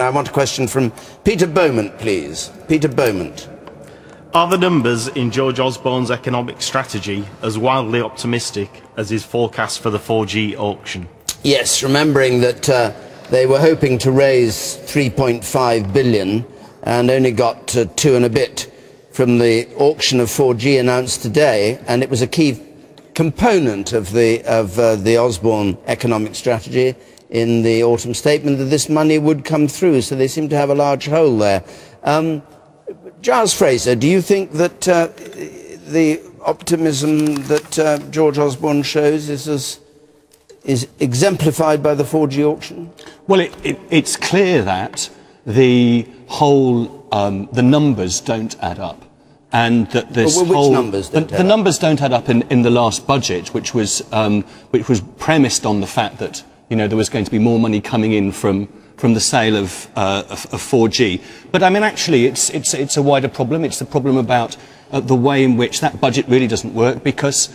I want a question from Peter Beaumont, please. Peter Beaumont. Are the numbers in George Osborne's economic strategy as wildly optimistic as his forecast for the 4G auction? Yes, remembering that they were hoping to raise 3.5 billion and only got 2 and a bit from the auction of 4G announced today, and it was a key component of the Osborne economic strategy in the autumn statement that this money would come through, so they seem to have a large hole there. Giles Fraser, do you think that the optimism that George Osborne shows is exemplified by the 4G auction? Well, it's clear that the whole the numbers don't add up, and that this which numbers don't the numbers don't add up in the last budget, which was premised on the fact that there was going to be more money coming in from the sale of 4G. But I mean, actually, it's a wider problem. It's the problem about the way in which that budget really doesn't work, because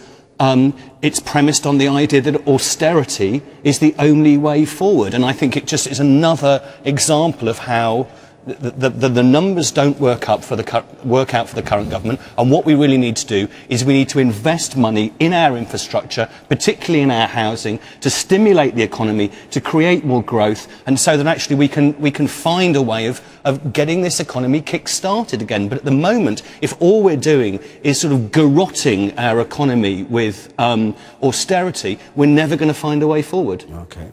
it's premised on the idea that austerity is the only way forward. And I think it just is another example of how the numbers don't work out for the current government. And what we really need to do is we need to invest money in our infrastructure, particularly in our housing, to stimulate the economy, to create more growth, and so that actually we can find a way of getting this economy kick-started again. But at the moment, if all we're doing is sort of garrotting our economy with austerity, we're never going to find a way forward. Okay.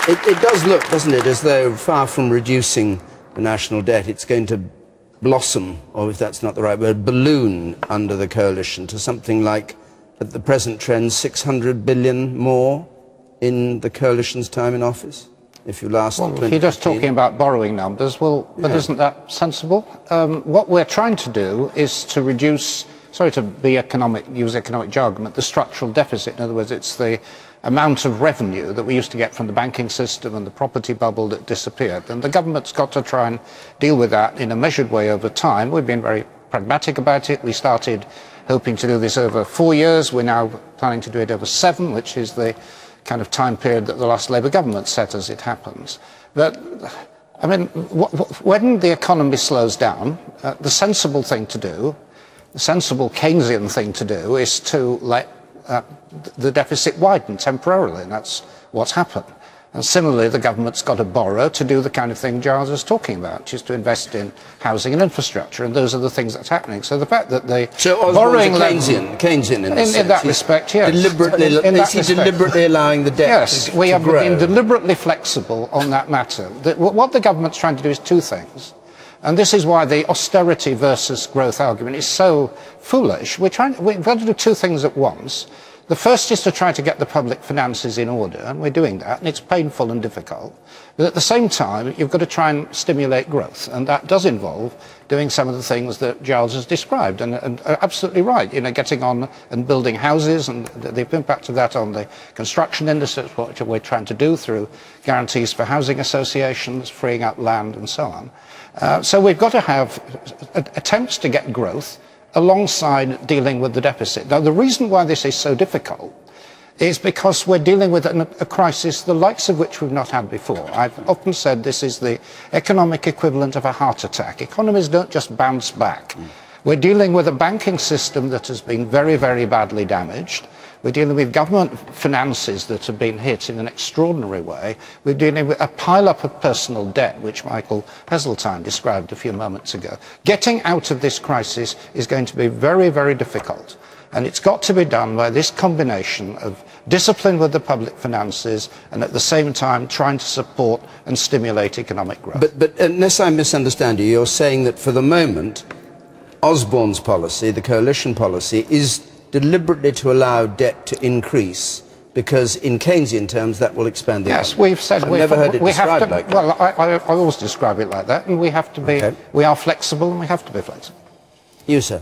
It does look, doesn't it, as though far from reducing the national debt, it's going to blossom, or if that's not the right word, balloon under the coalition to something like, at the present trend, 600 billion more in the coalition's time in office, if you last... Well, if you're just talking about borrowing numbers, well, but isn't that sensible? What we're trying to do is to reduce, sorry to use economic jargon, the structural deficit. In other words, it's the amount of revenue that we used to get from the banking system and the property bubble that disappeared. And the government's got to try and deal with that in a measured way over time. We've been very pragmatic about it. We started hoping to do this over 4 years. We're now planning to do it over 7, which is the kind of time period that the last Labour government set as it happens. But, I mean, when the economy slows down, the sensible thing to do, the sensible Keynesian thing to do, is to let the deficit widen temporarily, and that's what's happened. And similarly, the government's got to borrow to do the kind of thing Giles is talking about, which is to invest in housing and infrastructure, and those are the things that's happening. So the fact that the borrowing Keynesian in that respect, yes, deliberately allowing the debt yes, to we have grow. been deliberately flexible on that matter. What the government's trying to do is 2 things. And this is why the austerity versus growth argument is so foolish. We've got to do 2 things at once. The first is to try to get the public finances in order, and we're doing that, and it's painful and difficult. But at the same time, you've got to try and stimulate growth, and that does involve doing some of the things that Giles has described, and absolutely right, getting on and building houses, and the impact of that on the construction industry, what we're trying to do through guarantees for housing associations, freeing up land, and so on. So we've got to have attempts to get growth alongside dealing with the deficit. Now, the reason why this is so difficult is because we're dealing with a crisis the likes of which we've not had before. I've often said this is the economic equivalent of a heart attack. Economies don't just bounce back. We're dealing with a banking system that has been very, very badly damaged. We're dealing with government finances that have been hit in an extraordinary way. We're dealing with a pile-up of personal debt, which Michael Heseltine described a few moments ago. Getting out of this crisis is going to be very, very difficult. And it's got to be done by this combination of discipline with the public finances and at the same time trying to support and stimulate economic growth. But unless I misunderstand you, you're saying that for the moment, Osborne's policy, the coalition policy, is deliberately to allow debt to increase, because in Keynesian terms that will expand the economy. Yes, we've said I've never heard it described like that. Well, I always describe it like that, and we have to be, we are flexible and we have to be flexible. You, sir.